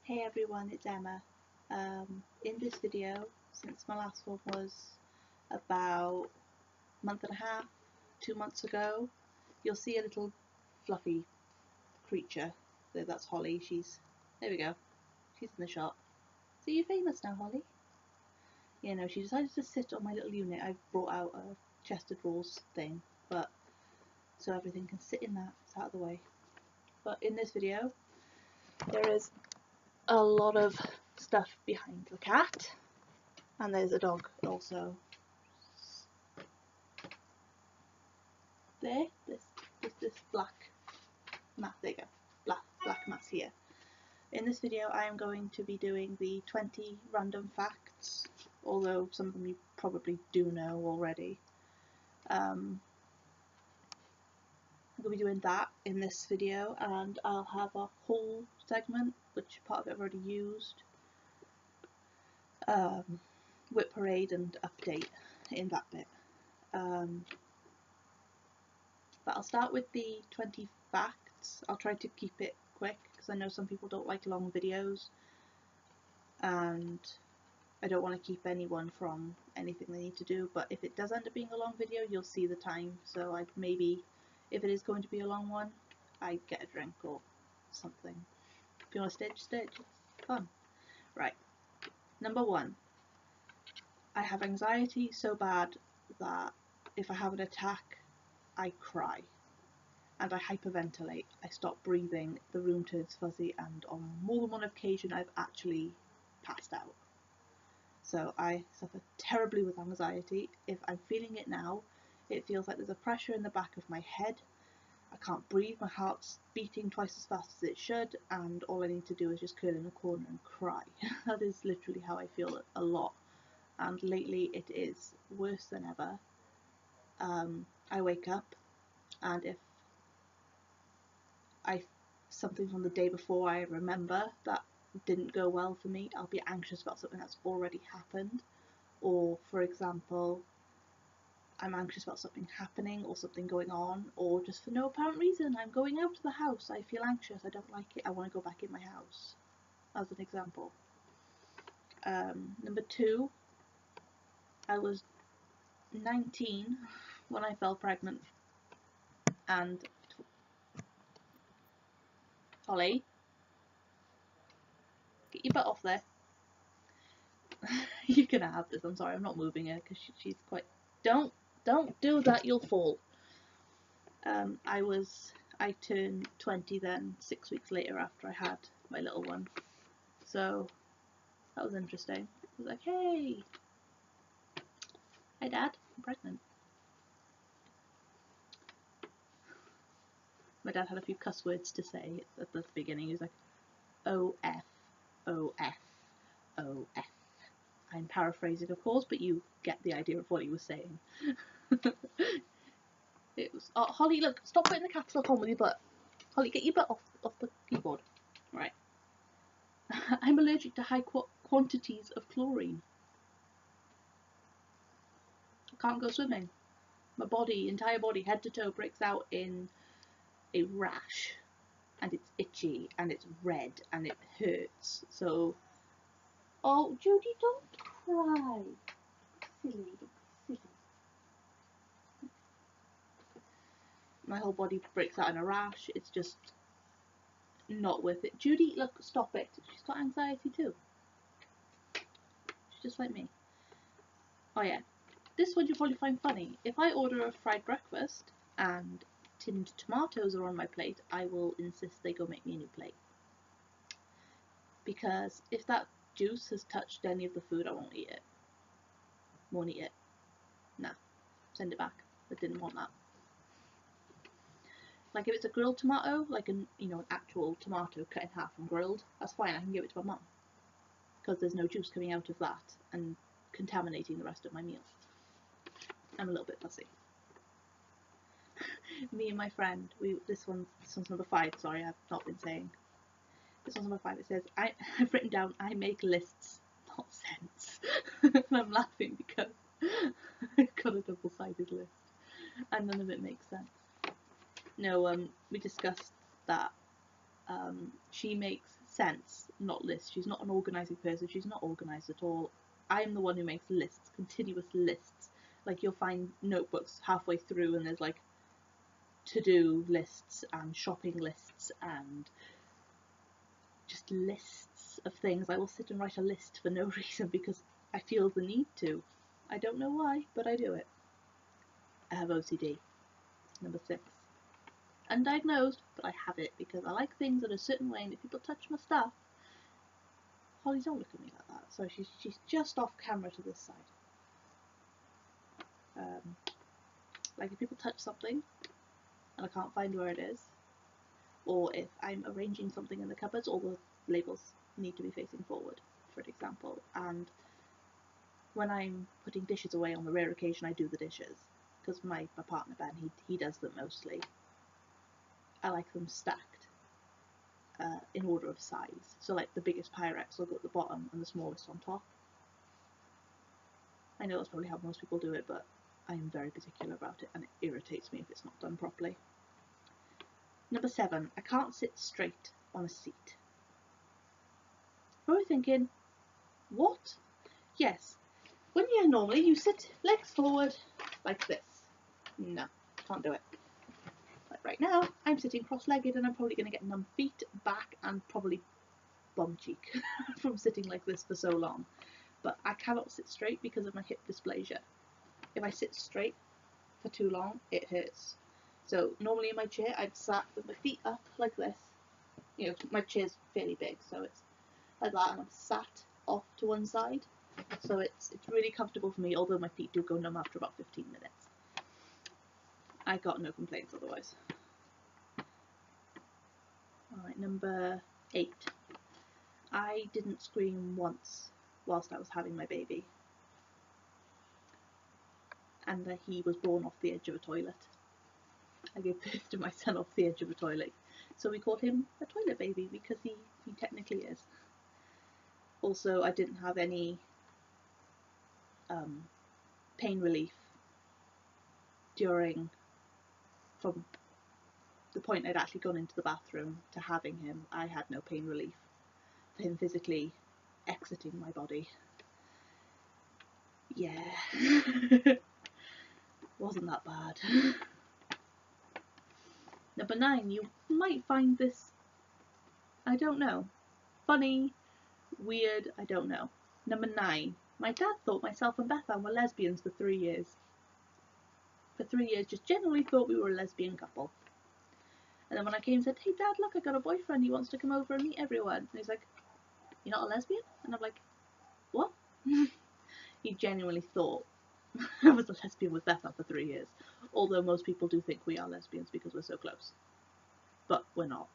Hey everyone, it's Emma. In this video, since my last one was about a month and a half, 2 months ago, you'll see a little fluffy creature. So that's Holly. There we go. She's in the shot. So you're famous now, Holly. You know, she decided to sit on my little unit. I've brought out a chest of drawers thing, but so everything can sit in that. It's out of the way. But in this video, there is a lot of stuff behind the cat, and there's a dog also. There, this black mat. There you go, black mats here. In this video, I am going to be doing the 20 random facts, although some of them you probably do know already. I'm going to be doing that in this video, and I'll have a whole segment, which part of it I've already used, WIP parade and update in that bit. But I'll start with the 20 facts. I'll try to keep it quick because I know some people don't like long videos, and I don't want to keep anyone from anything they need to do. But if it does end up being a long video, you'll see the time, so I'd maybe, if it is going to be a long one, I'd get a drink or something. If you want to stitch, it's fun. Right, number 1. I have anxiety so bad that if I have an attack, I cry and I hyperventilate. I stop breathing, the room turns fuzzy, and on more than one occasion I've actually passed out. So I suffer terribly with anxiety. If I'm feeling it now, it feels like there's a pressure in the back of my head. I can't breathe, my heart's beating twice as fast as it should, and all I need to do is just curl in a corner and cry. That is literally how I feel a lot, and lately it is worse than ever. I wake up, and if something from the day before I remember that didn't go well for me, I'll be anxious about something that's already happened. Or, for example, I'm anxious about something happening or something going on, or just for no apparent reason. I'm going out of the house, I feel anxious, I don't like it, I want to go back in my house, as an example. Number 2, I was 19 when I fell pregnant, and Holly, get your butt off there. You can have this. I'm sorry, I'm not moving her because she's quite. Don't do that. You'll fall. I turned 20 then 6 weeks later after I had my little one, so that was interesting. I was like, hey, hi Dad, I'm pregnant. My dad had a few cuss words to say at the beginning. He was like, OF, OF, OF. I'm paraphrasing, of course, but you get the idea of what he was saying. It was, oh, Holly, look, stop putting the caps lock on with your butt. Holly, get your butt off the keyboard. Right. I'm allergic to high quantities of chlorine. I can't go swimming. My body, entire body, head to toe, breaks out in a rash, and it's itchy, and it's red, and it hurts. So, oh, Judy, don't cry. Silly. My whole body breaks out in a rash. It's just not worth it. Judy, look, stop it. She's got anxiety too. She's just like me. Oh yeah, this one you'll probably find funny. If I order a fried breakfast and tinned tomatoes are on my plate, I will insist they go make me a new plate. Because if that juice has touched any of the food, I won't eat it. Won't eat it. Nah. Send it back. I didn't want that. Like if it's a grilled tomato, like an actual tomato cut in half and grilled, that's fine, I can give it to my mum. Because there's no juice coming out of that and contaminating the rest of my meal. I'm a little bit fussy. Me and my friend, this one's number 5, sorry, I've not been saying. This one's number 5, it says, I've written down, I make lists, not sense. And I'm laughing because I've got a double-sided list and none of it makes sense. No, we discussed that She makes sense, not lists. She's not an organising person. She's not organised at all. I'm the one who makes lists, continuous lists. Like, you'll find notebooks halfway through and there's like to-do lists and shopping lists and just lists of things. I will sit and write a list for no reason because I feel the need to. I don't know why, but I do it. I have OCD. Number 6. Undiagnosed, but I have it because I like things in a certain way, and if people touch my stuff... Holly, don't look at me like that. So she's just off camera to this side. Like, if people touch something and I can't find where it is, or if I'm arranging something in the cupboards, all the labels need to be facing forward, for example, and when I'm putting dishes away, on the rare occasion I do the dishes, because my partner Ben, he does them mostly. I like them stacked in order of size. So like the biggest Pyrex will go at the bottom and the smallest on top. I know that's probably how most people do it, but I am very particular about it and it irritates me if it's not done properly. Number 7, I can't sit straight on a seat. Probably thinking, what? Yes, when you're normally you sit legs forward like this. No, can't do it. But right now I'm sitting cross-legged and I'm probably going to get numb feet, back and probably bum cheek from sitting like this for so long. But I cannot sit straight because of my hip dysplasia. If I sit straight for too long, it hurts. So normally in my chair I'd sat with my feet up like this. You know, my chair's fairly big, so it's like that, and I'm sat off to one side. So it's really comfortable for me, although my feet do go numb after about 15 minutes. I got no complaints otherwise. Alright, number 8. I didn't scream once whilst I was having my baby. And he was born off the edge of a toilet. I gave birth to my son off the edge of a toilet. So we called him a toilet baby because he technically is. Also, I didn't have any pain relief from the point I'd actually gone into the bathroom to having him. I had no pain relief for him physically exiting my body. Yeah. Wasn't that bad. Number 9, you might find this, I don't know, funny, weird, I don't know. Number 9, my dad thought myself and Bethan were lesbians for 3 years. For 3 years, just generally thought we were a lesbian couple. And then when I came and said, hey Dad, look, I got a boyfriend, he wants to come over and meet everyone. And he's like, you're not a lesbian? And I'm like, what? He genuinely thought I was a lesbian with Bethan for 3 years. Although most people do think we are lesbians because we're so close. But we're not.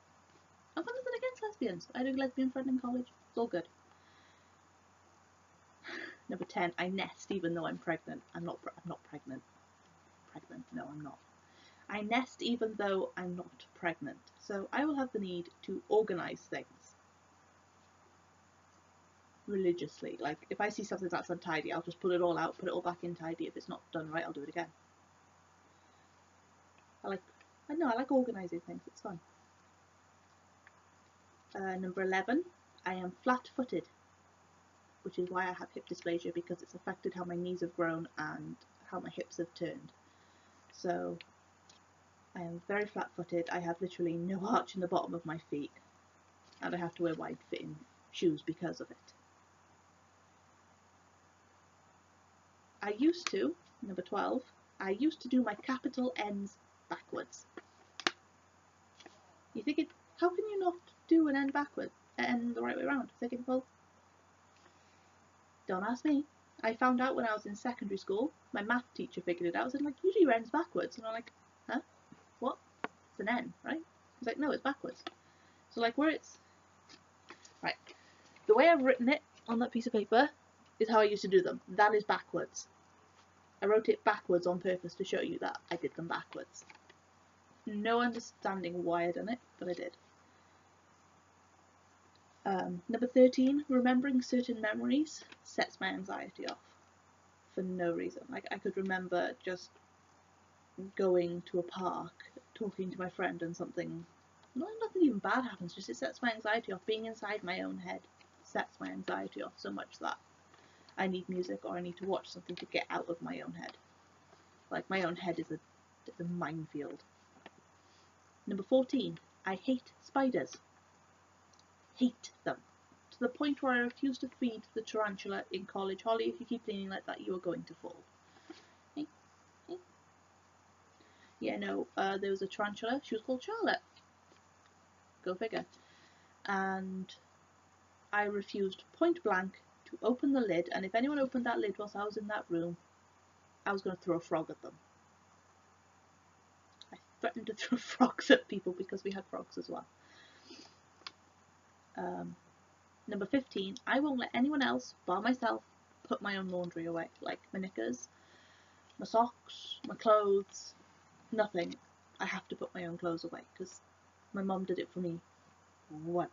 I've got nothing against lesbians. I had a lesbian friend in college. It's all good. Number 10, I nest even though I'm pregnant. I'm not pregnant. Pregnant? No, I'm not. I nest even though I'm not pregnant. So I will have the need to organise things religiously. Like, if I see something that's untidy, I'll just pull it all out, put it all back in tidy. If it's not done right, I'll do it again. I like organising things. It's fun. Number 11, I am flat-footed, which is why I have hip dysplasia, because it's affected how my knees have grown and how my hips have turned. So I am very flat-footed. I have literally no arch in the bottom of my feet, and I have to wear wide-fitting shoes because of it. I used to, number 12, I used to do my capital N's backwards. You're thinking, how can you not do an N backwards, N the right way around? Thinking, well, don't ask me. I found out when I was in secondary school. My math teacher figured it out. I said, like, you do your N's backwards. And I'm like, huh? What? It's an N, right? He's like, no, it's backwards. So, like, where it's... Right. The way I've written it on that piece of paper is how I used to do them. That is backwards. I wrote it backwards on purpose to show you that I did them backwards. No understanding why I done it, but I did. Number 13, remembering certain memories sets my anxiety off for no reason. Like, I could remember just going to a park, talking to my friend and something nothing even bad happens, just it sets my anxiety off. Being inside my own head sets my anxiety off so much that I need music or I need to watch something to get out of my own head. Like, my own head is a minefield. Number 14, I hate spiders. Hate them. To the point where I refuse to feed the tarantula in college. Holly, if you keep leaning like that, you are going to fall. Hey, hey. Yeah, no, there was a tarantula. She was called Charlotte. Go figure. And I refused point blank to open the lid, and if anyone opened that lid whilst I was in that room, I was going to throw a frog at them. I threatened to throw frogs at people because we had frogs as well. Number 15, I won't let anyone else, bar myself, put my own laundry away. Like my knickers, my socks, my clothes, nothing. I have to put my own clothes away because my mum did it for me once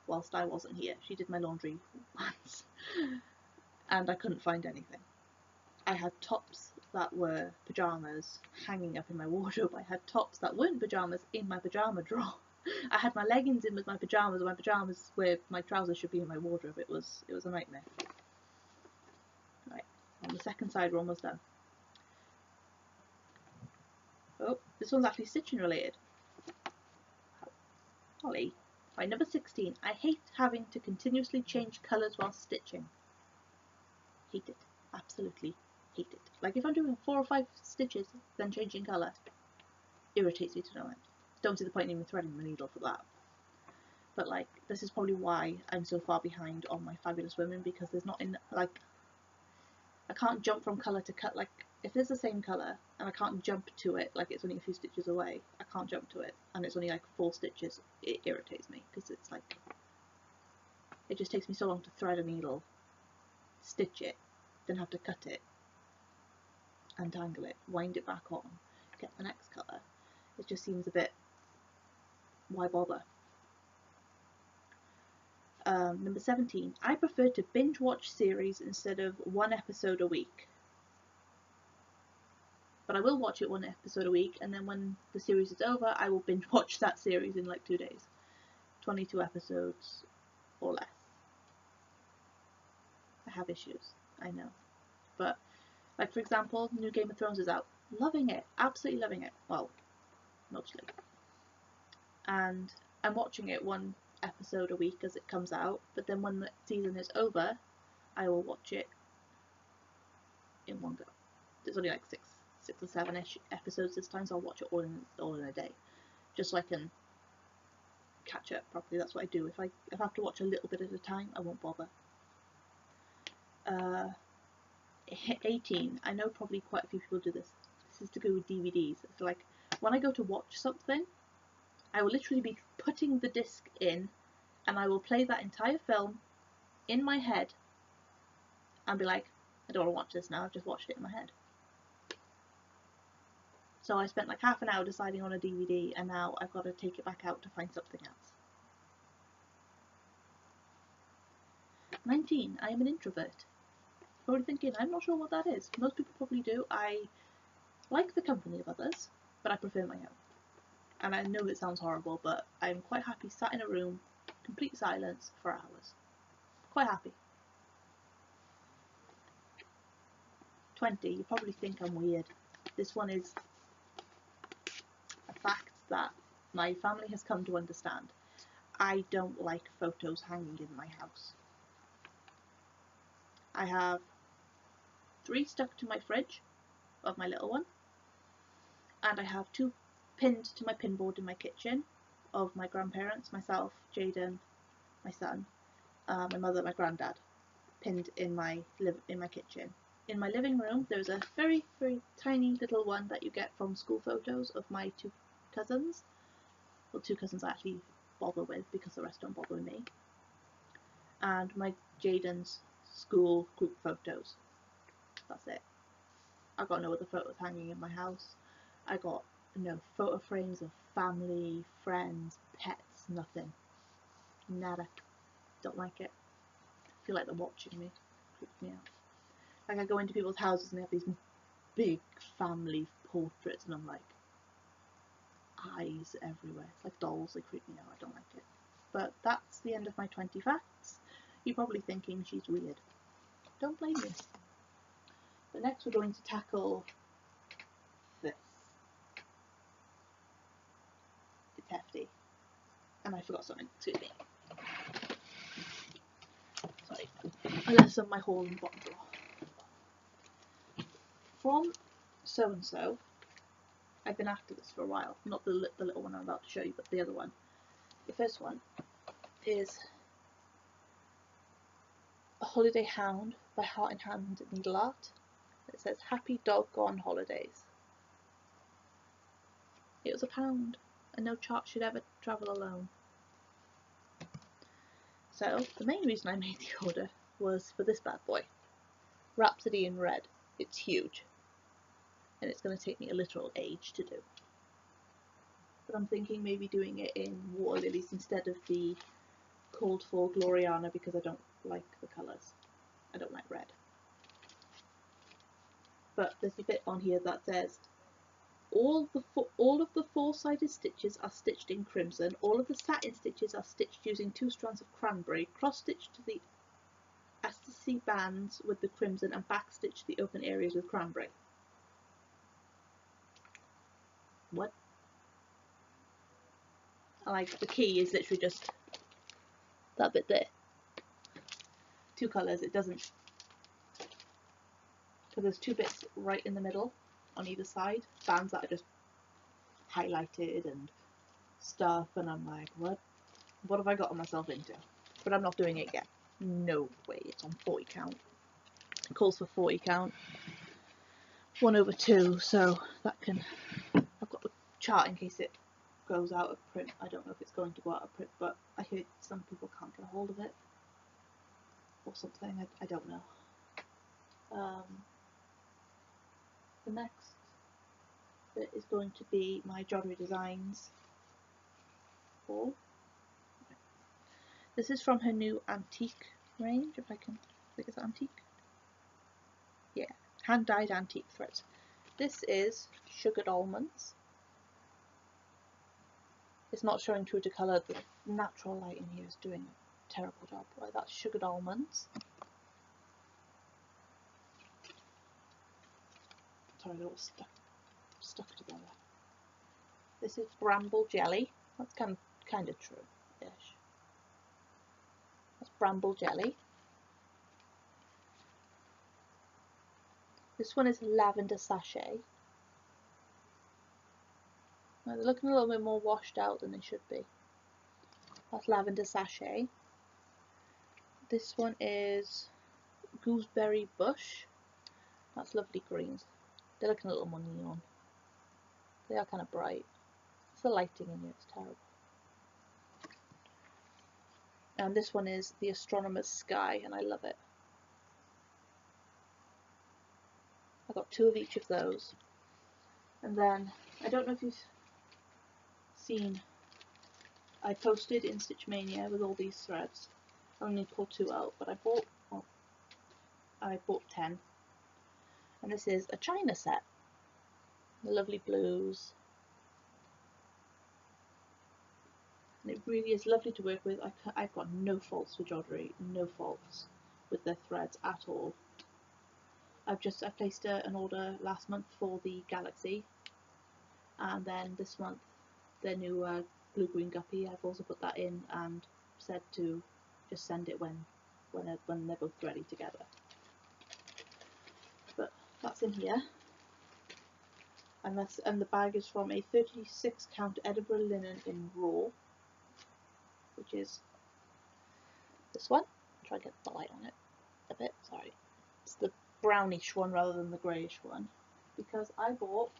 whilst I wasn't here. She did my laundry once and I couldn't find anything. I had tops that were pyjamas hanging up in my wardrobe. I had tops that weren't pyjamas in my pyjama drawer. I had my leggings in with my pyjamas, and my pyjamas where my trousers should be in my wardrobe. It was a nightmare. Right, on the second side we're almost done. Oh, this one's actually stitching related. Holly. Right, number 16. I hate having to continuously change colours while stitching. Hate it. Absolutely hate it. Like if I'm doing 4 or 5 stitches, then changing colour, irritates me to no end. Don't see the point in even threading the needle for that. But like, this is probably why I'm so far behind on my Fabulous Women, because there's not enough, like, I can't jump from colour to cut. Like, if there's the same colour and I can't jump to it, like it's only a few stitches away, I can't jump to it, and it's only like 4 stitches, it irritates me, because it's like, it just takes me so long to thread a needle, stitch it, then have to cut it, untangle it, wind it back on, get the next colour. It just seems a bit, why bother? Number 17. I prefer to binge watch series instead of 1 episode a week. But I will watch it 1 episode a week, and then when the series is over, I will binge watch that series in like 2 days. 22 episodes or less. I have issues, I know. But, like for example, new Game of Thrones is out. Loving it. Absolutely loving it. Well, mostly. And I'm watching it 1 episode a week as it comes out, but then when the season is over, I will watch it in one go. There's only like 6 or 7-ish episodes this time, so I'll watch it all in a day, just so I can catch up properly. That's what I do. If I have to watch a little bit at a time, I won't bother. 18. I know probably quite a few people do this. This is to go with DVDs. It's like when I go to watch something, I will literally be putting the disc in, and I will play that entire film in my head and be like, I don't want to watch this now, I've just watched it in my head. So I spent like half an hour deciding on a DVD, and now I've got to take it back out to find something else. 19. I am an introvert. Probably thinking, I'm not sure what that is. Most people probably do. I like the company of others, but I prefer my own. And I know it sounds horrible, but I'm quite happy sat in a room, complete silence for hours. Quite happy. 20. You probably think I'm weird. This one is a fact that my family has come to understand. I don't like photos hanging in my house. I have 3 stuck to my fridge of my little one, and I have 2 pinned to my pinboard in my kitchen of my grandparents, myself, Jaden, my son, my mother, my granddad, pinned in my kitchen. In my living room, there's a very, very tiny little one that you get from school photos of my 2 cousins. Well, 2 cousins I actually bother with because the rest don't bother with me. And my Jaden's school group photos. That's it. I got no other photos hanging in my house. I got no photo frames of family, friends, pets, nothing. Nada. Don't like it. I feel like they're watching me. Creeps me out. Like I go into people's houses and they have these big family portraits and I'm like, eyes everywhere. It's like dolls, they creep me out, I don't like it. But that's the end of my 20 facts. You're probably thinking she's weird. Don't blame me. But next we're going to tackle this. It's hefty. And I forgot something, excuse me. Sorry, I left some of my haul in the bottom drawer. From so-and-so, I've been after this for a while. Not the little one I'm about to show you, but the other one. The first one is A Holiday Hound by Heart in Hand Needle Art. It says, Happy Dog Go on Holidays. It was £1, and no chart should ever travel alone. So, the main reason I made the order was for this bad boy. Rhapsody in Red. It's huge. And it's going to take me a literal age to do. But I'm thinking maybe doing it in water lilies instead of the Cold Fall Gloriana because I don't like the colours. I don't like red. But there's a bit on here that says, all of the four-sided stitches are stitched in crimson. All of the satin stitches are stitched using 2 strands of cranberry, cross-stitched to the ecstasy bands with the crimson and back-stitched the open areas with cranberry. What? Like, the key is literally just that bit there. 2 colours, it doesn't. So there's 2 bits right in the middle on either side, bands that are just highlighted and stuff, and I'm like, what have I gotten myself into? But I'm not doing it yet. No way, it's on 40 count. It calls for 40 count. 1/2, so that can, I've got the chart in case it goes out of print. I don't know if it's going to go out of print, but I heard some people can't get a hold of it or something. I don't know. The next bit is going to be my Joddery Designs haul. This is from her new antique range, if I can, I think it's antique. Yeah, hand dyed antique threads. This is Sugared Almonds. It's not showing true to colour. The natural light in here is doing a terrible job. Right, that's Sugared Almonds. Sorry, they're all stuck together. This is Bramble Jelly. That's kind of true-ish. That's Bramble Jelly. This one is Lavender Sachet. Now they're looking a little bit more washed out than they should be. That's Lavender Sachet. This one is Gooseberry Bush. That's lovely greens. They're looking a little more neon. They are kind of bright. It's the lighting in here, it's terrible. And this one is The Astronomer's Sky, and I love it. I got 2 of each of those. And then, I don't know if you've seen, I posted in Stitch Mania with all these threads. I only pulled 2 out, but I bought 10. And this is a China set. The lovely blues. And it really is lovely to work with. I've got no faults with Joddery, no faults with their threads at all. I placed an order last month for the Galaxy, and then this month their new blue-green guppy. I've also put that in and said to just send it when they're both ready together. But that's in here, and the bag is from a 36 count Edinburgh linen in raw, which is this one. Try to get the light on it a bit. Sorry, it's the brownish one rather than the greyish one, because I bought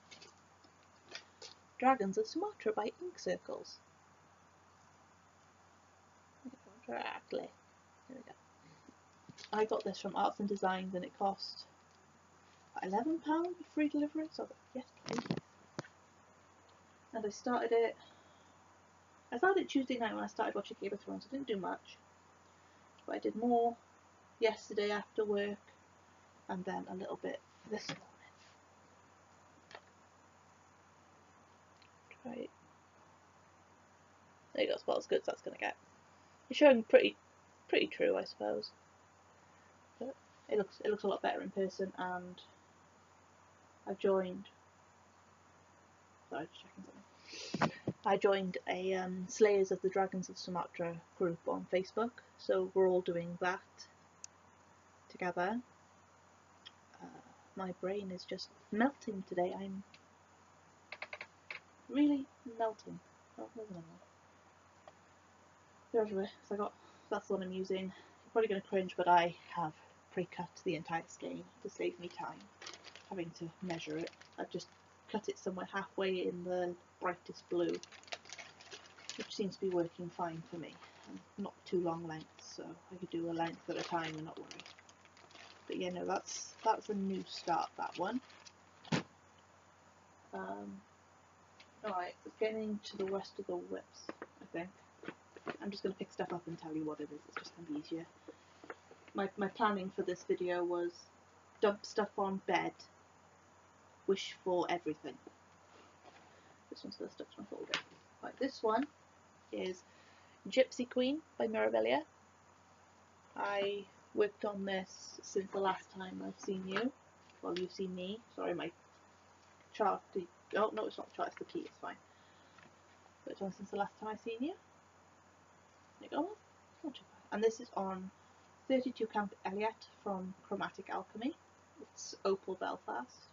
Dragons of Sumatra by Ink Circles. Exactly. There we go. I got this from Arts and Designs and it cost £11 with free delivery, so I thought, yes please. And I started it Tuesday night when I started watching Game of Thrones. I didn't do much, but I did more yesterday after work, and then a little bit this morning. Right. There you go, that's about as good as that's going to get. It's showing pretty true, I suppose. But it looks a lot better in person, and I've joined. Sorry, just checking something. I joined a Slayers of the Dragons of Sumatra group on Facebook, so we're all doing that together. My brain is just melting today. I'm really melting. Oh, there's another one. Anyway, so that's the one I'm using. You're probably going to cringe, but I have pre-cut the entire skein to save me time having to measure it. I've just cut it somewhere halfway in the brightest blue, which seems to be working fine for me. And not too long lengths, so I could do a length at a time and not worry. But yeah, no, that's a new start, that one. Alright, it's getting to the rest of the WIPs, I think. I'm just going to pick stuff up and tell you what it is, it's just going to be easier. My planning for this video was dump stuff on bed, wish for everything. This one's still stuck to my folder. Right, this one is Gypsy Queen by Mirabilia. I worked on this since the last time I've seen you. Well, you've seen me. Sorry, my chart. Oh no, it's not the chart, it's the key. It's fine. Worked on since the last time I've seen you. There you go. Not too bad. And this is on 32 Count Elliot from Chromatic Alchemy. It's Opal Belfast.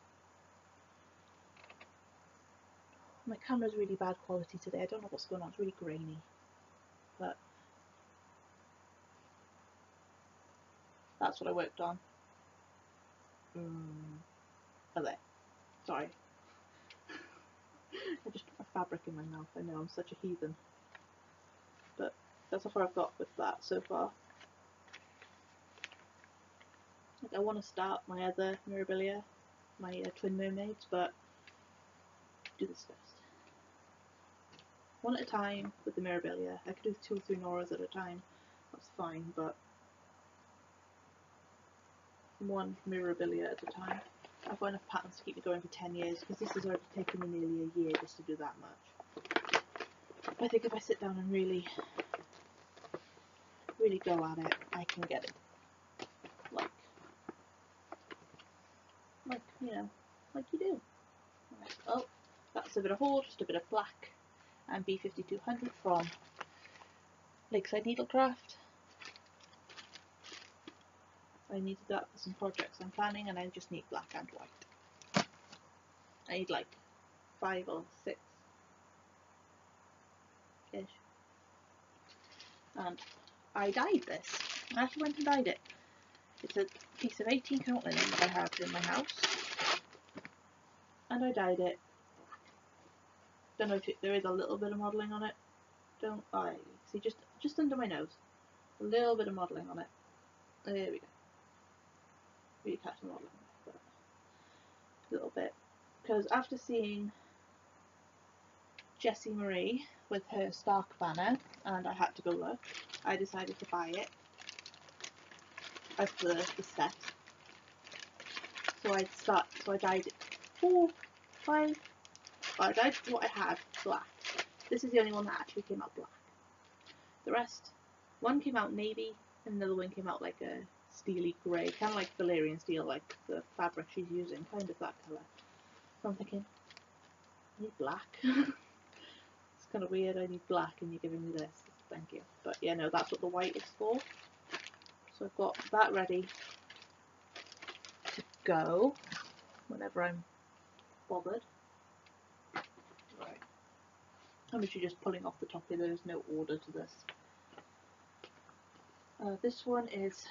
My camera's really bad quality today. I don't know what's going on. It's really grainy. But that's what I worked on. Oh, there. Sorry. I just put my fabric in my mouth. I know, I'm such a heathen. But that's how far I've got with that so far. Like, I want to start my other Mirabilia, my Twin Mermaids, but do this first. One at a time with the Mirabilia. I could do 2 or 3 Noras at a time. That's fine, but one Mirabilia at a time. I've got enough patterns to keep me going for 10 years, because this has already taken me nearly a year just to do that much. I think if I sit down and really go at it, I can get it. Like you know, like you do. Right. Oh, that's a bit of haul, just a bit of black and B5200 from Lakeside Needlecraft. I needed that for some projects I'm planning, and I just need black and white. I need like 5 or 6 ish. And I dyed this. I actually went and dyed it. It's a piece of 18 count linen that I have in my house, and I dyed it. Don't know if there is a little bit of modelling on it. Don't I see, just under my nose, a little bit of modelling on it. There we go. Really catch the modelling, but a little bit, because after seeing Jessie Marie with her Stark banner, and I had to go look, I decided to buy it as the set. So I dyed it 4, 5. I dyed what I had black. This is the only one that actually came out black. The rest, one came out navy, and another one came out like a steely grey, kind of like Valerian steel, like the fabric she's using, kind of that colour. So I'm thinking, I need black. It's kind of weird, I need black and you're giving me this. Thank you. But yeah, no, that's what the white is for. So I've got that ready to go whenever I'm bothered. Right. I'm literally just pulling off the top here, there's no order to this. This one is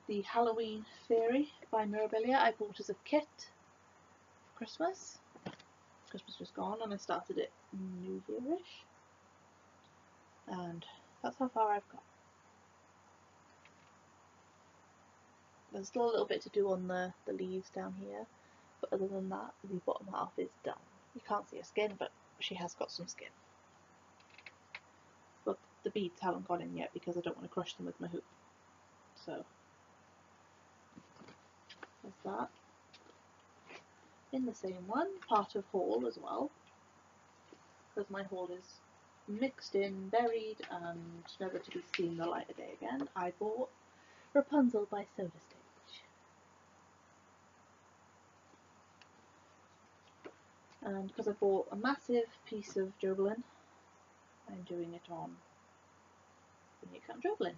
the Halloween Fairy by Mirabilia. I bought as a kit for Christmas. Christmas just gone, and I started it New Year-ish. And that's how far I've got. There's still a little bit to do on the leaves down here, but other than that, the bottom half is done. You can't see her skin, but she has got some skin. But the beads haven't gone in yet because I don't want to crush them with my hoop. So there's that. In the same one, part of haul as well, because my haul is mixed in, buried, and never to be seen the light of day again, I bought Rapunzel by Soda Stage. And because I bought a massive piece of Jovelin, I'm doing it on the new count Jovelin.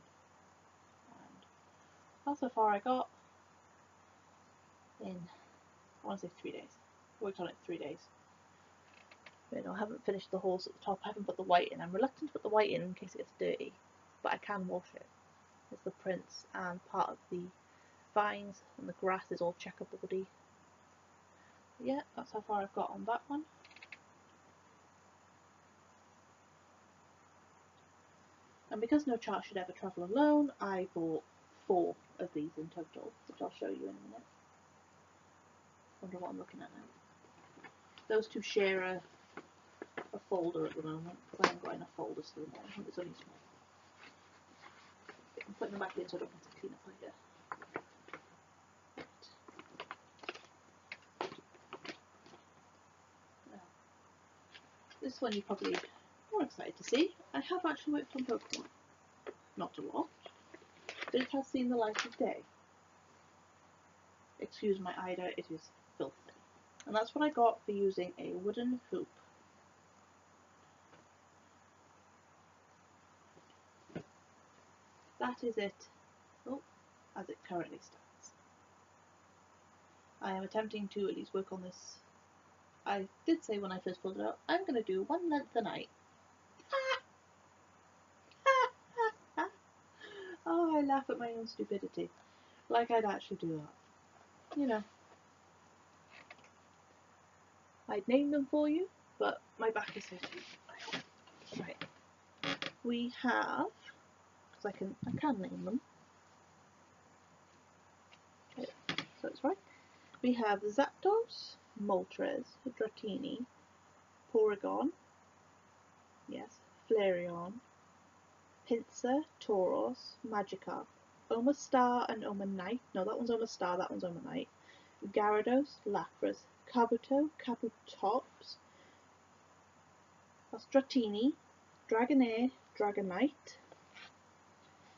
And that's how far I got in, I want to say 3 days. I worked on it 3 days. But I haven't finished the horse at the top, I haven't put the white in. I'm reluctant to put the white in case it gets dirty, but I can wash it. It's the prints and part of the vines, and the grass is all checkerboardy. Yeah, that's how far I've got on that one. And because no chart should ever travel alone, I bought 4 of these in total, which I'll show you in a minute. Wonder what I'm looking at now. Those two share a folder at the moment, because I haven't got enough folders for them all. I think it's only small. I'm putting them back in so I don't have to clean up later. This one you're probably more excited to see. I have actually worked on Pokemon. Not a lot, but it has seen the light of day. Excuse my Ida, it is filthy. And that's what I got for using a wooden hoop. That is it, as it currently stands. I am attempting to at least work on this. I did say when I first pulled it out, I'm going to do 1 length a night. Oh, I laugh at my own stupidity. Like I'd actually do that. You know. I'd name them for you, but my back is so sweet. Right. We have, because I can name them. Yeah, so it's right. We have Zapdos, Moltres, Dratini, Porygon, yes, Flareon, Pinsir, Tauros, Magikarp, Omastar and Omanite. No, that one's Omastar, that one's Omanite. Gyarados, Lapras, Kabuto, Kabutops, Dratini, Dragonair, Dragonite.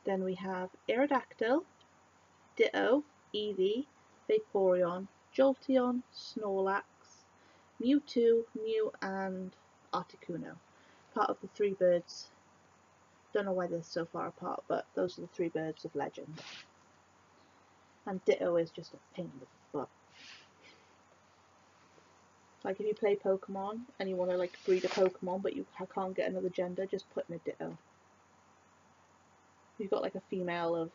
Then we have Aerodactyl, Ditto, Eevee, Vaporeon, Jolteon, Snorlax, Mewtwo, Mew, and Articuno. Part of the 3 birds. Don't know why they're so far apart, but those are the 3 birds of legend. And Ditto is just a pain in the butt. Like if you play Pokemon and you want to like breed a Pokemon but you can't get another gender, just put in a Ditto. You've got like a female of,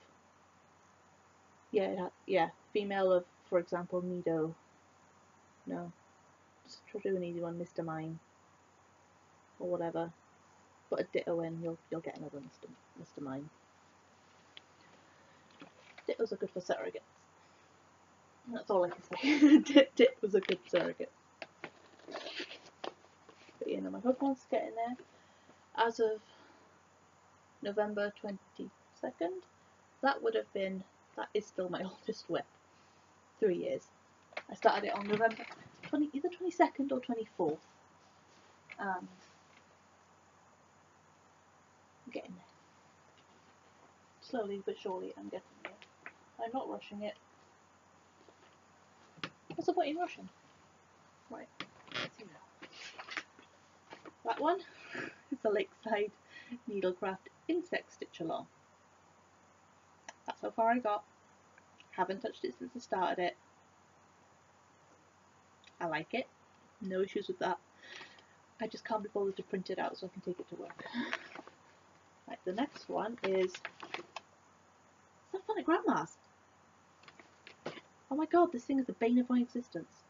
female of, for example, Nido. No, just try to do an easy one, Mr. Mime, or whatever. Put a Ditto in, you'll get another Mr. Mime. Dittos are good for surrogates. That's all I can say. Dittos are good surrogate. But you know, my Pokemon's getting there. As of November 22nd, that is still my oldest WIP. 3 years. I started it on November either 22nd or 24th. I'm getting there. Slowly but surely I'm getting there. I'm not rushing it. What's the point in rushing? Right, let's see now. That one is a Lakeside Needlecraft Insect Stitch Along. That's how far I got. Haven't touched it since I started it. I like it. No issues with that. I just can't be bothered to print it out so I can take it to work. Right, the next one is that fun at Grandma's. Oh my god, this thing is the bane of my existence.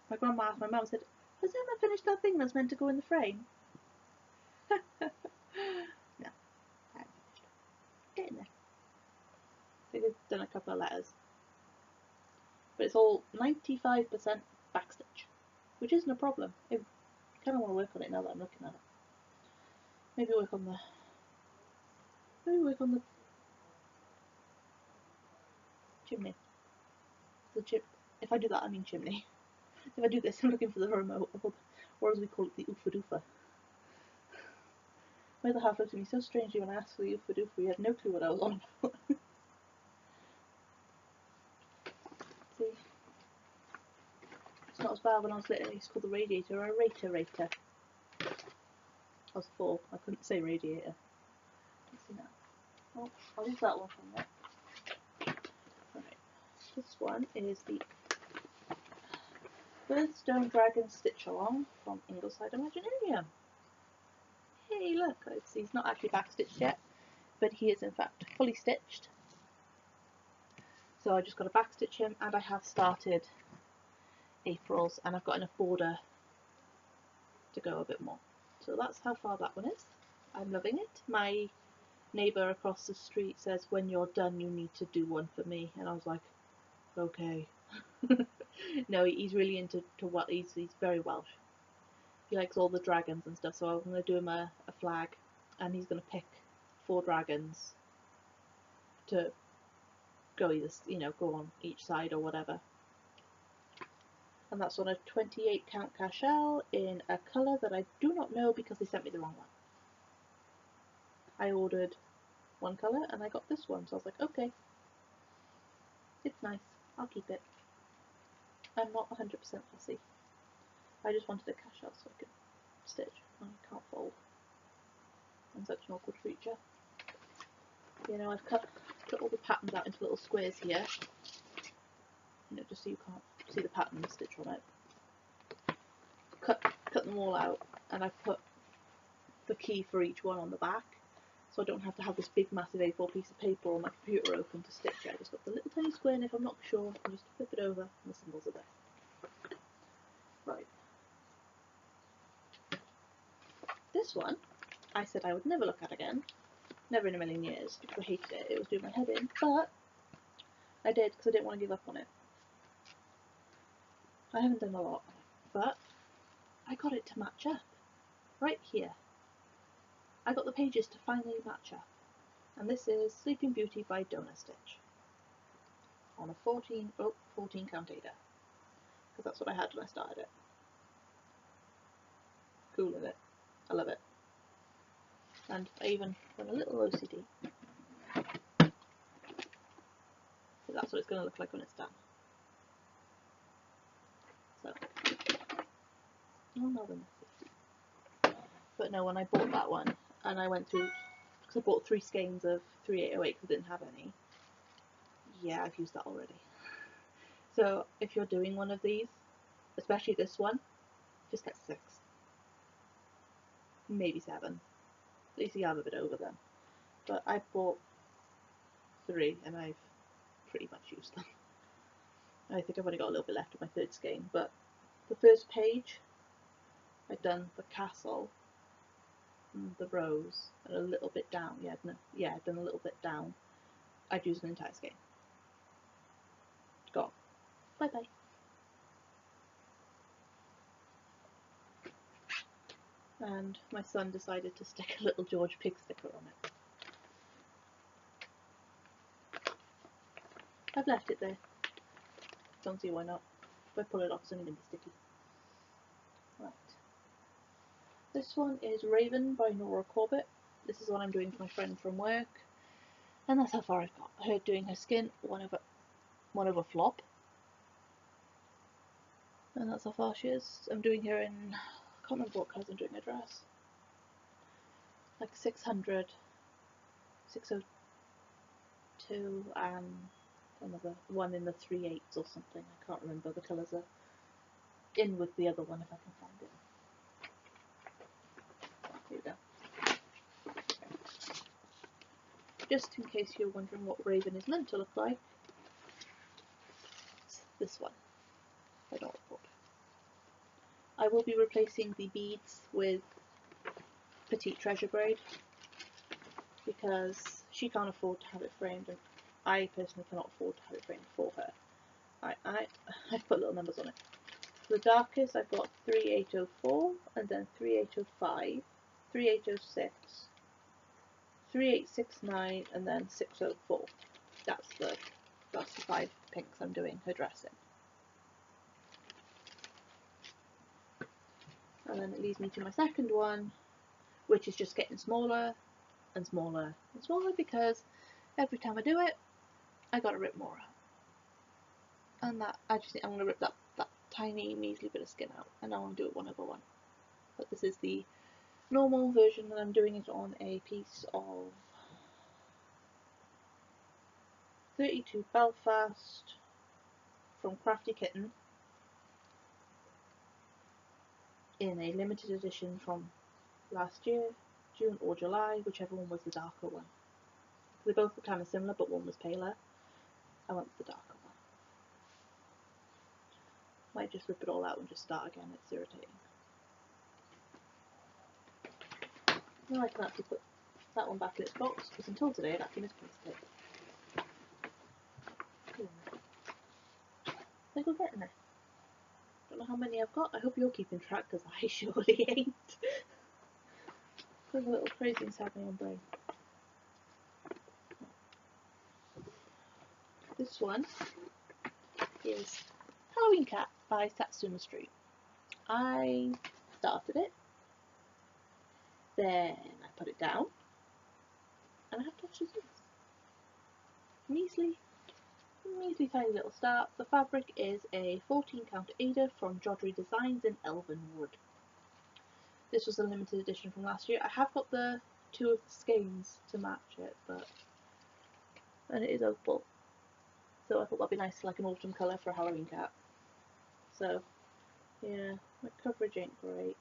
My mum said, has Emma finished that thing that's meant to go in the frame? No, I haven't finished it. Getting there. I think I've done a couple of letters. But it's all 95% backstitch, which isn't a problem. I kind of want to work on it now that I'm looking at it. Maybe work on the chimney. If I do that, I mean chimney. If I do this, I'm looking for the remote, or as we call it, the oofa doofa. My other half looked at me so strangely when I asked for the oofa doofa. He had no clue what I was on about. See? It's not as bad when I was little. I used to call the radiator a rater. I was 4. I couldn't say radiator. Let's see now. Oh, I'll use that one from there. Right. This one is the Birthstone Dragon Stitch Along from Ingleside Imaginarium. Hey, look, he's not actually backstitched yet, but he is in fact fully stitched. So I just got to backstitch him, and I have started April's, and I've got enough border to go a bit more. So that's how far that one is. I'm loving it. My neighbour across the street says, when you're done you need to do one for me, and I was like, okay. No, he's really into what he's very Welsh. He likes all the dragons and stuff, so I'm going to do him a flag, and he's going to pick 4 dragons to go either, go on each side or whatever. And that's on a 28 count cashel in a colour that I do not know because they sent me the wrong one. I ordered one colour and I got this one, so I was like, okay, it's nice, I'll keep it. I'm not 100% fussy. I just wanted a cashel so I could stitch. I can't fold. I'm such an awkward creature. I've cut all the patterns out into little squares here. Just so you can't see the pattern stitch on it. Cut them all out, and I've put the key for each one on the back, so I don't have to have this big massive A4 piece of paper on my computer open to stitch it. I just got the little tiny square, and if I'm not sure, I can just flip it over and the symbols are there. Right. This one, I said I would never look at again. Never in a million years, because I hated it. It was doing my head in, but I did because I didn't want to give up on it. I haven't done a lot, but I got it to match up. Right here. I got the pages to finally match up. And this is Sleeping Beauty by Donut Stitch. On a 14 count Ada. Because that's what I had when I started it. Cool with it. I love it. And I even went a little OCD. So that's what it's going to look like when it's done. So, oh no, but no, when I bought that one, and I went through, because I bought 3 skeins of 3808 because I didn't have any. Yeah, I've used that already. So if you're doing one of these, especially this one, just get 6. Maybe 7. At least you have a bit over them. But I bought 3 and I've pretty much used them. I think I've only got a little bit left of my 3rd skein, but the first page I've done the castle, the rose, and a little bit down. I've done a little bit down. I'd used an entire skein. Gone. Bye bye. And my son decided to stick a little George Pig sticker on it. I've left it there. Don't see why not. If I pull it off, it's only going to be sticky. Right. This one is Raven by Nora Corbett. This is one I'm doing for my friend from work. And that's how far I've got. Her doing her skin, one over flop. And that's how far she is. I'm doing her in, I can't remember what colours I'm doing her dress. Like 600, 602 and another one in the 3/8 or something. I can't remember. The colours are in with the other one if I can find it. Here we go. Just in case you're wondering what Raven is meant to look like, it's this one. I don't report. I will be replacing the beads with Petite Treasure braid because she can't afford to have it framed, and I personally cannot afford to have it framed for her. I've put little numbers on it. The darkest I've got 3804, and then 3805, 3806, 3869, and then 604. That's the 5 pinks I'm doing her dress in. And then it leads me to my second one, which is just getting smaller and smaller and smaller because every time I do it, I gotta rip more out. And that, I just think I'm gonna rip that tiny measly bit of skin out, and I want to do it 1/1. But this is the normal version, and I'm doing it on a piece of 32 Belfast from Crafty Kitten in a limited edition from last year, June or July, whichever one was the darker one. They both were kind of similar, but one was paler. I went with the darker one. Might just rip it all out and just start again, it's irritating. Now I can actually put that one back in its box, because until today I'd actually misplaced it. I think we're getting there. Don't know how many I've got. I hope you're keeping track, because I surely ain't. There's a little crazy inside my own brain. This one is Halloween Cat by Satsuma Street. I started it, then I put it down, and I have touched this. Measly tiny little start. The fabric is a 14 count Ada from Jodry Designs in Elven Wood. This was a limited edition from last year. I have got the two of the skeins to match it, and it is opal. So I thought that'd be nice, like an autumn colour for a Halloween cat. So yeah, my coverage ain't great.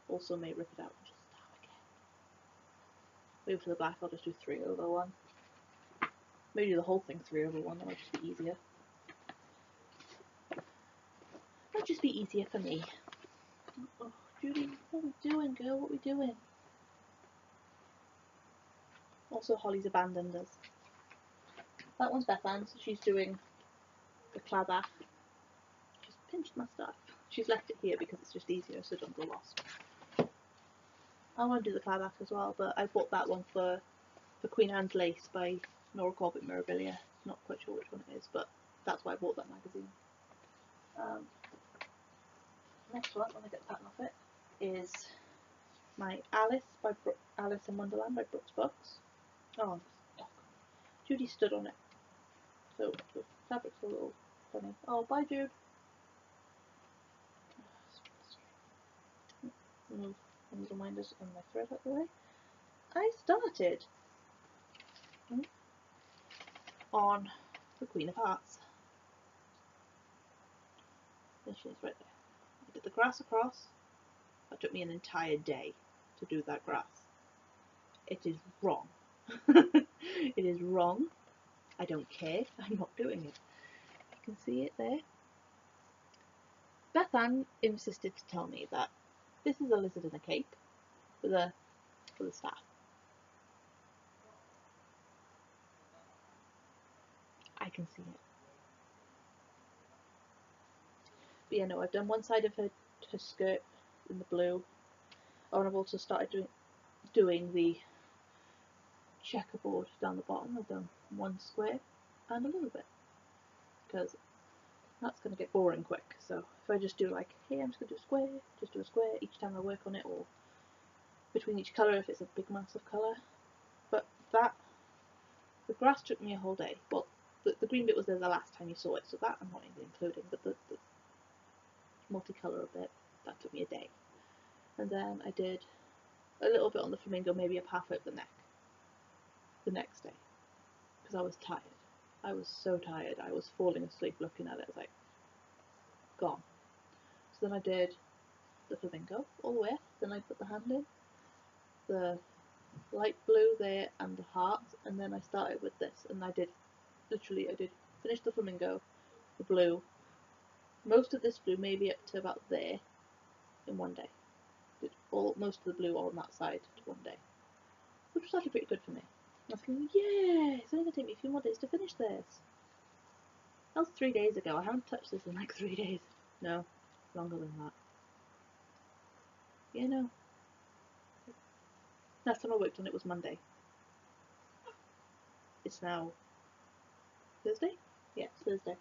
Also may rip it out and just start again. Maybe for the black I'll just do 3/1. Maybe do the whole thing 3/1, that might just be easier. That'd just be easier for me. Oh, Judy, what are we doing, girl? What are we doing? Also, Holly's abandoned us. That one's Beth Ann, so she's doing the clabback. She's pinched my stuff. She's left it here because it's just easier so it don't go lost. I want to do the clabback as well, but I bought that one for Queen Anne's Lace by Nora Corbett Mirabilia. Not quite sure which one it is, but that's why I bought that magazine. Next one, when I get the pattern off it, is my Alice in Wonderland by Brooks Books. Oh, Judy stood on it, so the fabric's a little funny. Oh, bye, Jude. Move any reminders on my thread out the way. I started on the Queen of Hearts. There she is, right there. I did the grass across. That took me an entire day to do that grass. It is wrong. It is wrong. I don't care. I'm not doing it. You can see it there. Beth Ann insisted to tell me that this is a lizard in a cape with a staff. I can see it. But yeah, no, I've done one side of her skirt in the blue. Oh, and I've also started doing the checkerboard down the bottom. I've done one square and a little bit, because that's going to get boring quick. So if I just do like, hey, I'm just going to do a square, just do a square each time I work on it, or between each colour if it's a big mass of colour. But the grass took me a whole day. Well, the green bit was there the last time you saw it, so that I'm not even including, but the multicolour bit, that took me a day. And then I did a little bit on the flamingo, maybe up halfway up the neck, the next day, because I was tired. I was so tired, I was falling asleep looking at it. I was like, gone. So then I did the flamingo all the way up, then I put the hand in, the light blue there and the hearts, and then I started with this, and I did finish the flamingo, the blue, most of this blue maybe up to about there in one day. Did most of the blue on that side to one day, which was actually pretty good for me. I was thinking, yeah, it's only going to take me a few more days to finish this. That was 3 days ago. I haven't touched this in like 3 days. No, longer than that. Yeah, no. Last time I worked on it was Monday. It's now Thursday? Yeah, it's Thursday.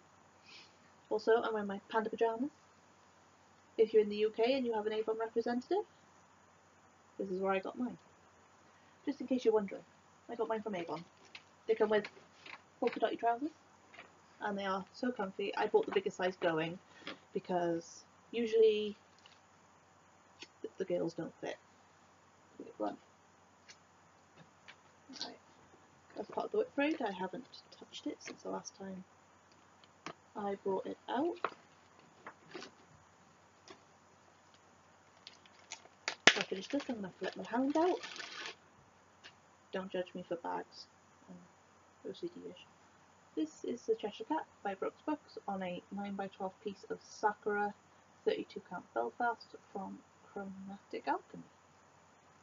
Also, I'm wearing my panda pyjamas. If you're in the UK and you have an Avon representative, This is where I got mine. Just in case you're wondering, I got mine from Avon. They come with polka dotty trousers, and they are so comfy. I bought the biggest size going because usually the girls don't fit. Right. As part of the WIP braid, I haven't touched it since the last time I brought it out. After I finish this, I'm going to let my hound out. Don't judge me for bags. OCD-ish. This is the Cheshire Cat by Brooks Books on a 9x12 piece of Sakura 32 count Belfast from Chromatic Alchemy.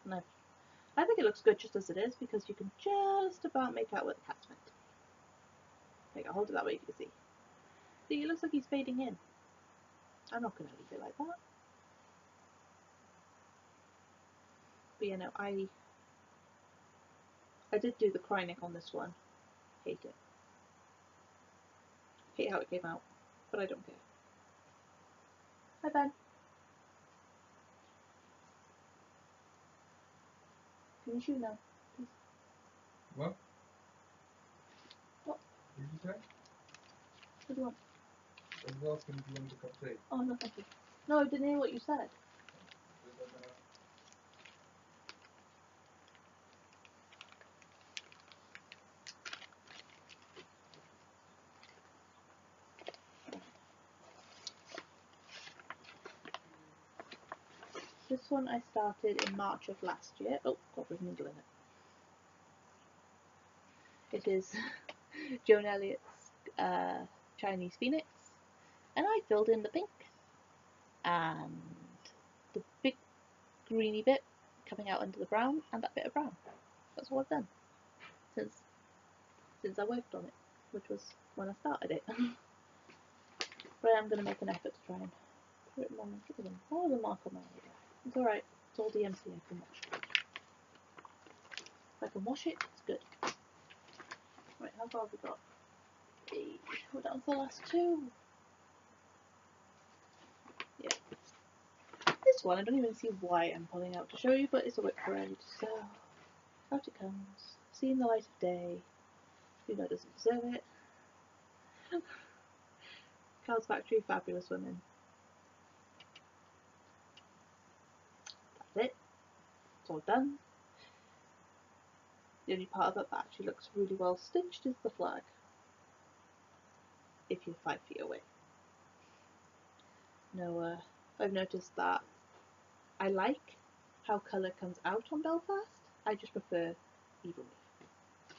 And I think it looks good just as it is because you can just about make out what the cat's meant to be. There you go, hold it that way you can see. See, it looks like he's fading in. I'm not going to leave it like that. But you know, I did do the cry neck on this one. Hate it. Hate how it came out, but I don't care. Hi Ben. Can you shoot now, please? What? What? What did you say? What do you want? I was asking if you wanted a cup of tea. Oh, no, thank you. No, I didn't hear what you said. This one I started in March of last year. Oh, got a needle in it. It is Joan Elliott's Chinese Phoenix, and I filled in the pink and the big greeny bit coming out under the brown and that bit of brown. That's all I've done since I worked on it, which was when I started it. But I am going to make an effort to try and put it more. More the mark on my hair. It's alright. It's all DMC. I can wash it. If I can wash it, it's good. Right, how far have we got? We're down to the last two. Yeah. This one, I don't even see why I'm pulling out to show you, but it's a WIP braid, so out it comes. Seeing the light of day. Who knows doesn't deserve it. Carl's Factory, fabulous women. That's it. It's all done. The only part of it that actually looks really well stitched is the flag. If you're 5 feet away. No, I've noticed that I like how colour comes out on Belfast. I just prefer even weave.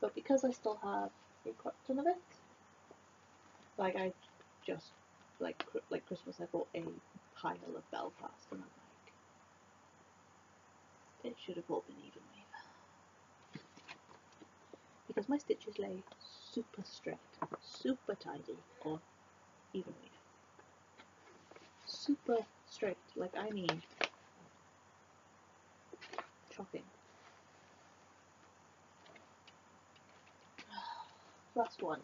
But because I still have a crop ton of it, like I just like Christmas, I bought a pile of Belfast, and I'm like, it should have all been even weave. Because my stitches lay super straight, super tidy on even weave. Super straight, like I mean shocking. Last one.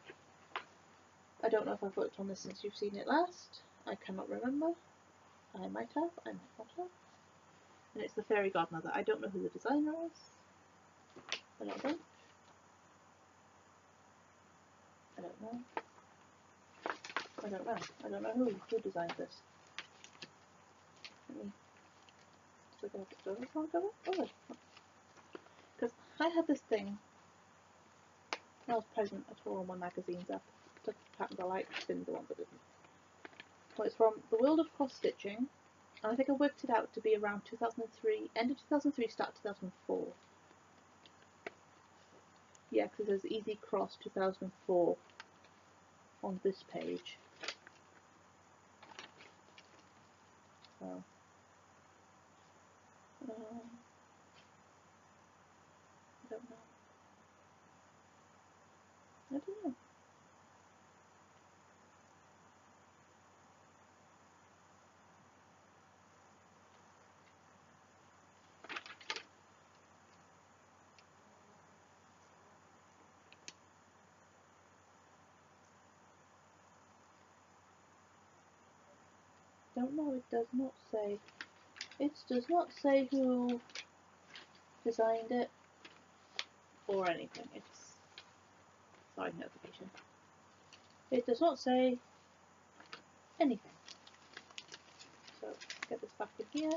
I don't know if I've worked on this since you've seen it last. I cannot remember. I might have, I might not have. And it's the Fairy Godmother. I don't know who the designer is. I don't think. I don't know. I don't know. I don't know who designed this. Let me look at it. Does this one cover? Oh, because I had this thing. I was present. I tore all my magazines up. Took the patterns I liked, thinned the ones I didn't. So it's from The World of Cross Stitching. And I think I worked it out to be around 2003, end of 2003, start 2004. Yeah, because there's Easy Cross 2004 on this page. So, I don't know. I don't know. Don't know, it does not say. It does not say who designed it or anything. It's side notification. It does not say anything. So let's get this back in here.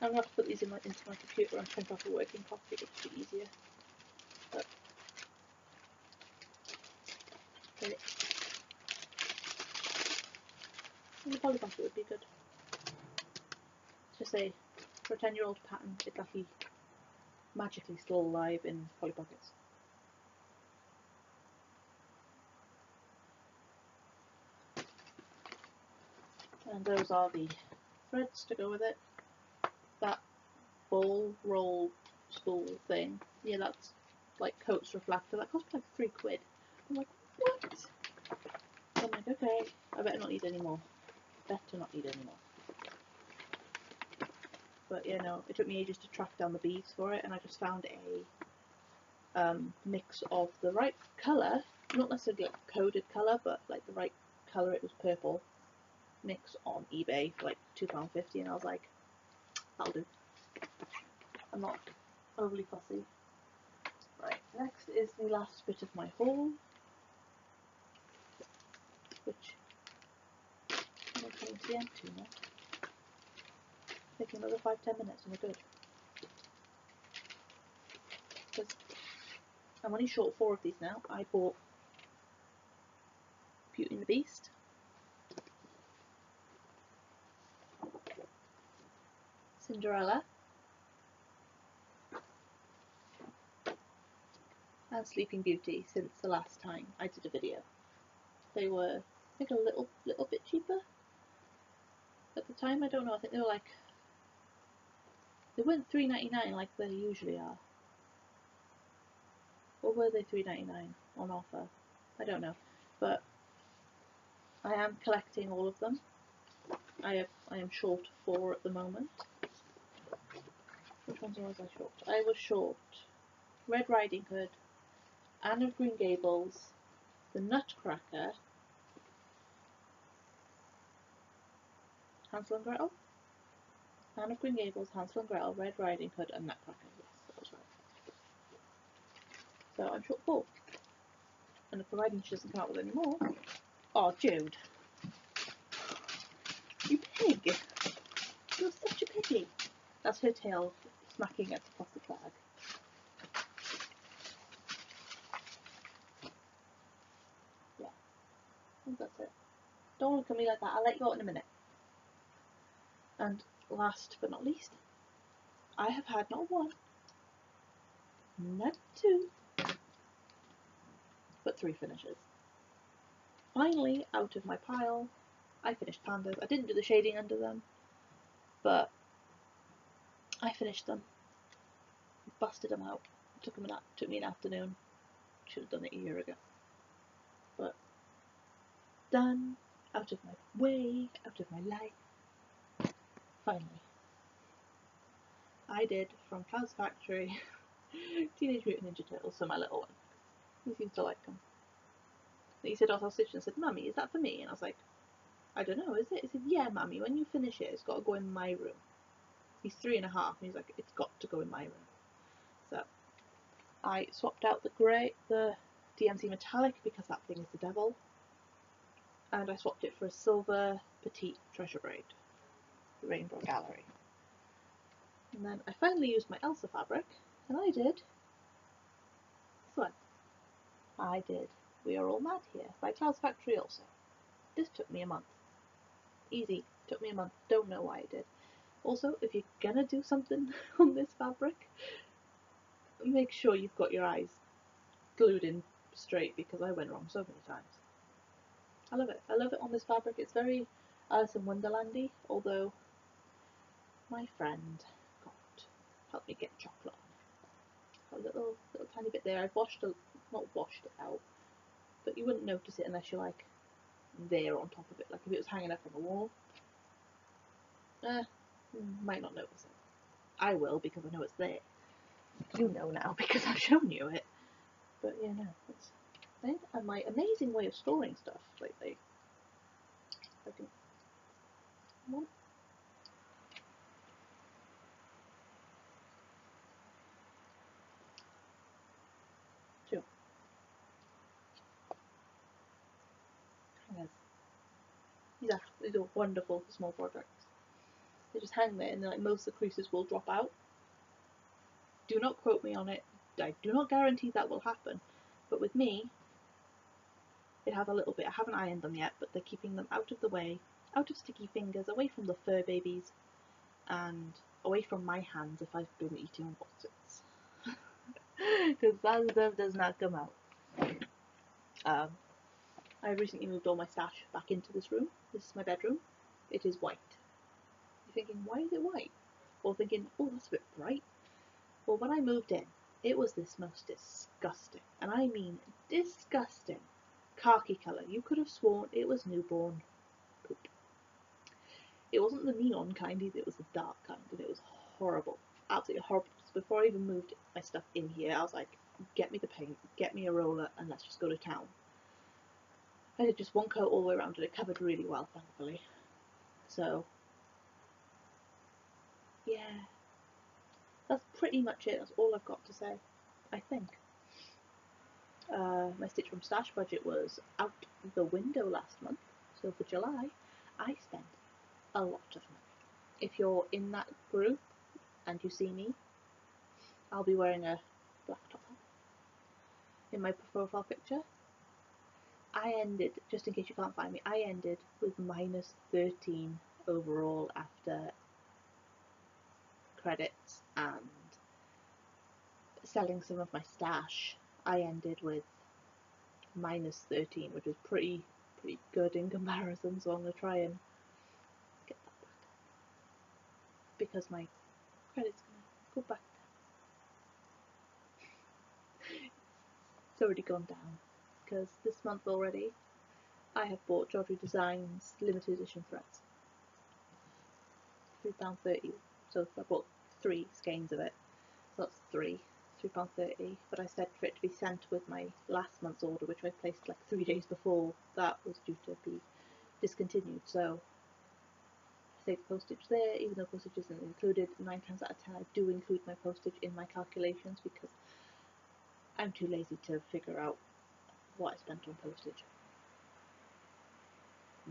I'm going to have to put these into my computer and print off a working copy, which would be easier. But okay. And the Polly Pocket would be good. Just say, for a 10-year-old pattern, it's actually magically still alive in Polly Pockets. And those are the threads to go with it. That ball roll spool thing, yeah, that's like Coats Reflector. That cost like £3. I'm like, what? I'm like, okay, I better not need any more. Better not need any more. But yeah, no, it took me ages to track down the beads for it, and I just found a mix of the right colour, not necessarily like coded colour, but like the right colour. It was purple mix on eBay for like £2.50, and I was like, that'll do. I'm not overly fussy. Right, next is the last bit of my haul, which I'm coming to the end to now. Taking another 5-10 minutes and we're good. Because I'm only short 4 of these now. I bought Beauty and the Beast, Cinderella, and Sleeping Beauty since the last time I did a video. They were, I think, a little bit cheaper at the time. I don't know. I think they were like, they weren't £3.99 like they usually are. Or were they £3.99 on offer? I don't know. But I am collecting all of them. I am short 4 at the moment. Which ones was I short? I was short Red Riding Hood, Anne of Green Gables, the Nutcracker, Hansel and Gretel, Anne of Green Gables, Hansel and Gretel, Red Riding Hood, and Nutcracker. Yes, that was right. So I'm short 4. And providing she doesn't come out with any more. Oh, Jude. You pig! You're such a piggy. That's her tail smacking against the plastic bag. Yeah, I think that's it. Don't look at me like that. I'll let you out in a minute. And last but not least, I have had not 1, not 2, but 3 finishes. Finally, out of my pile, I finished pandas. I didn't do the shading under them, but I finished them. Busted them out. Took me an afternoon. Should have done it a year ago. But done. Out of my way. Out of my life. Finally. I did from Cloud's Factory Teenage Mutant Ninja Turtles for my little one. He seems to like them. He said, I'll stitch and said, Mummy, is that for me? And I was like, I don't know, is it? He said, yeah, Mummy, when you finish it, it's got to go in my room. He's 3.5, and he's like, it's got to go in my room. So I swapped out the grey, the DMC metallic, because that thing is the devil, and I swapped it for a silver petite treasure braid, the Rainbow Gallery. And then I finally used my Elsa fabric, and I did this one. I did We Are All Mad Here by Cloud's Factory also. This took me a month. Easy, took me a month, don't know why I did. Also, if you're gonna do something on this fabric, make sure you've got your eyes glued in straight, because I went wrong so many times. I love it. I love it on this fabric. It's very Alice in Wonderlandy, although my friend helped me get chocolate on it. Got a little tiny bit there. I've not washed it out, but you wouldn't notice it unless you're like there on top of it. Like if it was hanging up on the wall, might not notice it. I will, because I know it's there. You know now because I've shown you it. But yeah, no, it's then and my amazing way of storing stuff lately. I can These are wonderful for small projects. They just hang there, and then, like, most of the creases will drop out. Do not quote me on it. I do not guarantee that will happen. But with me, they have a little bit. I haven't ironed them yet, but they're keeping them out of the way, out of sticky fingers, away from the fur babies, and away from my hands if I've been eating whatsits. Because that stuff does not come out. I recently moved all my stash back into this room. This is my bedroom. It is white. You're thinking, why is it white? Or thinking, oh, that's a bit bright. Well, when I moved in, it was this most disgusting, and I mean disgusting, khaki colour. You could have sworn it was newborn poop. It wasn't the neon kind either, it was the dark kind, and it was horrible. Absolutely horrible. So before I even moved my stuff in here, I was like, get me the paint, get me a roller, and let's just go to town. I did just one coat all the way around, and it covered really well, thankfully. So, yeah. That's pretty much it. That's all I've got to say, I think. My Stitch from Stash budget was out the window last month, so for July, I spent a lot of money. If you're in that group and you see me, I'll be wearing a black top hat. In my profile picture, I ended, just in case you can't find me, I ended with minus 13 overall after credits and selling some of my stash. I ended with minus 13, which is pretty good in comparison, so I'm going to try and get that back. Because my credit's going to go back down. It's already gone down, because this month already I have bought Jodry Designs limited edition threads. £3.30, so I bought 3 skeins of it, so that's £3.30, but I said for it to be sent with my last month's order, which I placed like 3 days before that was due to be discontinued, so I saved postage there, even though postage isn't included. 9 times out of 10 I do include my postage in my calculations because I'm too lazy to figure out what I spent on postage.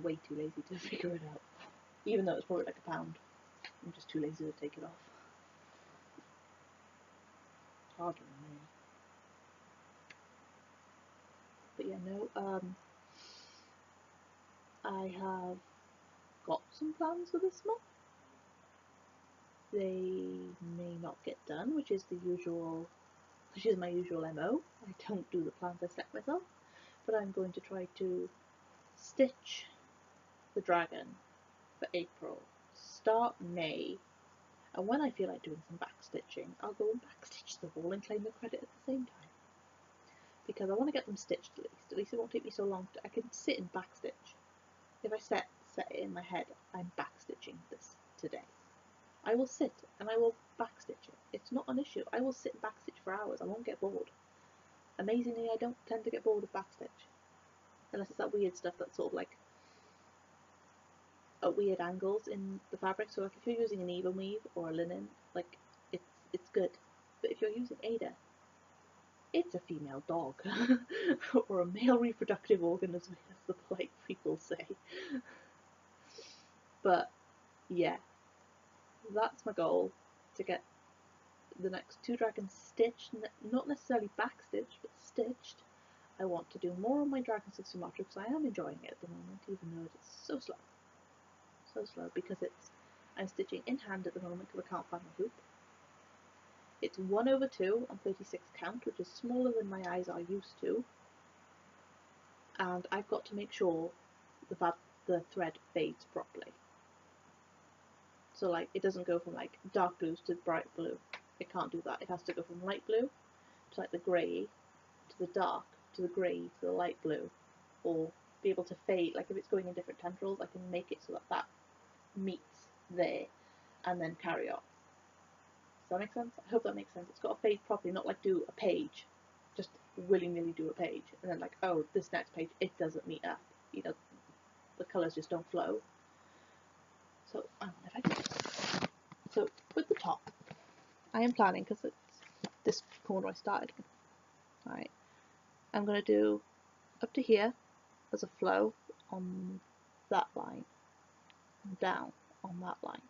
Way too lazy to figure it out, even though it's probably like £1. I'm just too lazy to take it off. Harder than me. But yeah, no, I have got some plans for this month. They may not get done, which is my usual MO. I don't do the plans I set myself, but I'm going to try to stitch the dragon for April, start May, and when I feel like doing some back stitching, I'll go and back stitch the wall and claim the credit at the same time. Because I want to get them stitched at least. At least it won't take me so long. I can sit and back stitch. If I set it in my head, I'm back stitching this today. I will sit and I will back stitch it. It's not an issue. I will sit and back stitch for hours. I won't get bored. Amazingly, I don't tend to get bored of back stitch. Unless it's that weird stuff that's sort of like at weird angles in the fabric. So like if you're using an even weave or a linen, like it's good. But if you're using Ada, it's a female dog or a male reproductive organism, as the polite people say. But yeah, that's my goal, to get the next 2 dragons stitched, not necessarily back stitched, but stitched. I want to do more on my Dragons of Sumatra because I am enjoying it at the moment, even though it is so slow. So slow because I'm stitching in hand at the moment because I can't find my hoop. It's 1/2 on 36 count, which is smaller than my eyes are used to, and I've got to make sure the thread fades properly. So like it doesn't go from like dark blues to bright blue. It can't do that. It has to go from light blue to like the grey to the dark to the grey to the light blue, or be able to fade. Like if it's going in different tendrils, I can make it so that meets there and then carry on. Does that make sense? I hope that makes sense. It's got to fade properly, not like do a page, just willy-nilly do a page, and then like, oh, this next page, it doesn't meet up. You know, the colours just don't flow. So, so with the top, I am planning, because it's this corner I started with. Alright, I'm going to do up to here as a flow on that line down on that line.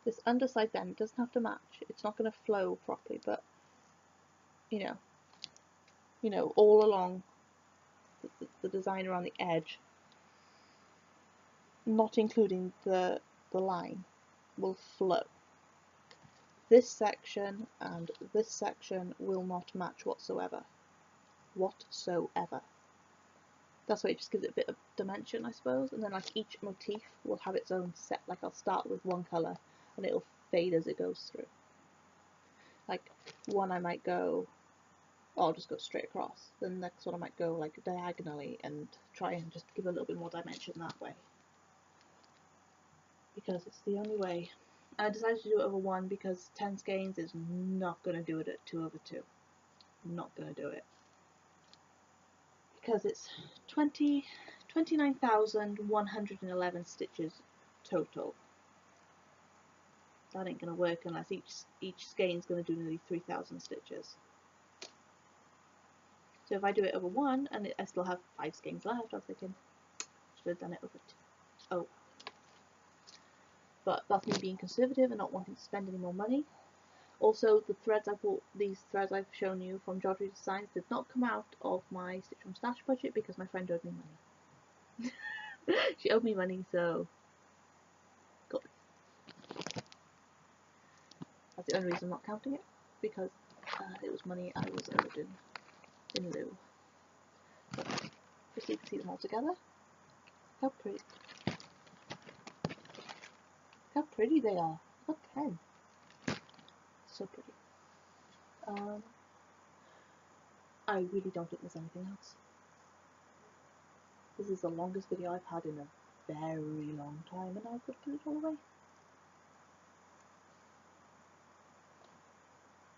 This underside then doesn't have to match. It's not going to flow properly, but you know, all along the design around the edge, not including the line, will flow. This section and this section will not match whatsoever. That's why it just gives it a bit of dimension, I suppose. And then like each motif will have its own set. Like I'll start with one colour and it'll fade as it goes through. Like one I might go, oh, I'll just go straight across. Then the next one I might go like diagonally and try and just give a little bit more dimension that way. Because it's the only way. I decided to do it over 1 because 10 skeins is not going to do it at 2/2. Not going to do it. Because it's 29,111 stitches total. That ain't going to work unless each skein is going to do nearly 3,000 stitches. So if I do it over 1 and I still have 5 skeins left, I was thinking, should have done it over 2. Oh. But that's me being conservative and not wanting to spend any more money. Also, the threads I bought, these threads I've shown you from Jodrey Designs, did not come out of my Stitch from Stash budget because my friend owed me money. She owed me money, so got these. That's the only reason I'm not counting it, because it was money I was owed in lieu. So, just so you can see them all together. How pretty. How pretty they are. Look, 10. So pretty. I really don't think there's anything else. This is the longest video I've had in a very long time, and I've got to put it all away.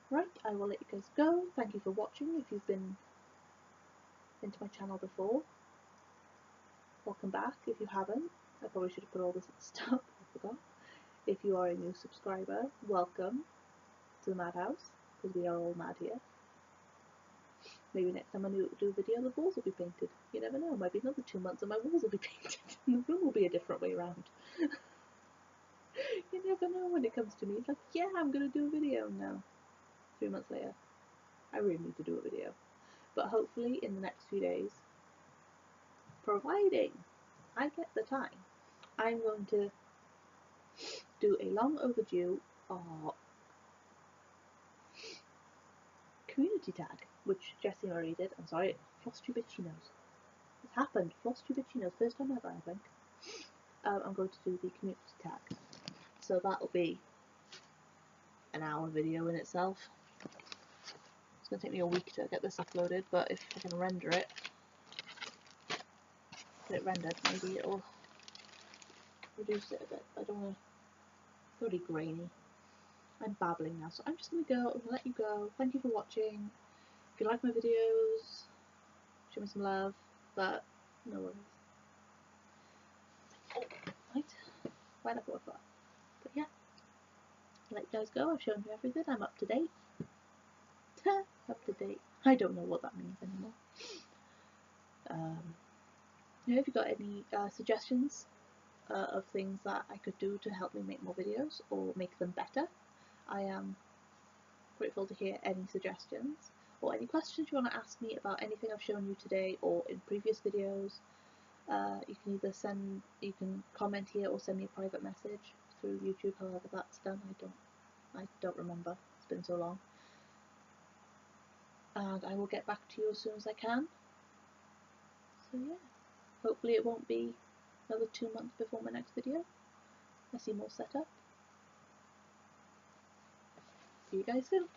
Right, I will let you guys go. Thank you for watching. If you've been into my channel before, welcome back. If you haven't, I probably should have put all this at the start, I forgot. If you are a new subscriber, welcome to the madhouse, because we are all mad here. Maybe next time I do a video, the walls will be painted. You never know, might be another 2 months and my walls will be painted and the room will be a different way around. You never know when it comes to me. It's like, yeah, I'm going to do a video now. 3 months later, I really need to do a video. But hopefully in the next few days, providing I get the time, I'm going to do a long overdue community tag, which Jessie already did. I'm sorry, Flosstube Itchy Nose. It's happened. Flosstube Itchy Nose, first time ever, I think. I'm going to do the community tag. So that'll be an hour video in itself. It's going to take me a week to get this uploaded, but if I can render it, get it rendered, maybe it'll reduce it a bit. I don't want to. It's already grainy. I'm babbling now, so I'm just going to go. I'm going to let you go. Thank you for watching. If you like my videos, show me some love, but no worries. Oh, right up what I thought. But yeah, I'll let you guys go. I've shown you everything. I'm up to date. Up to date. I don't know what that means anymore. If you've got any suggestions of things that I could do to help me make more videos or make them better, I am grateful to hear any suggestions or any questions you want to ask me about anything I've shown you today or in previous videos. You can either comment here or send me a private message through YouTube, however that's done. I don't remember. It's been so long. And I will get back to you as soon as I can. So yeah, hopefully it won't be another 2 months before my next video. I see more setup. See you guys soon.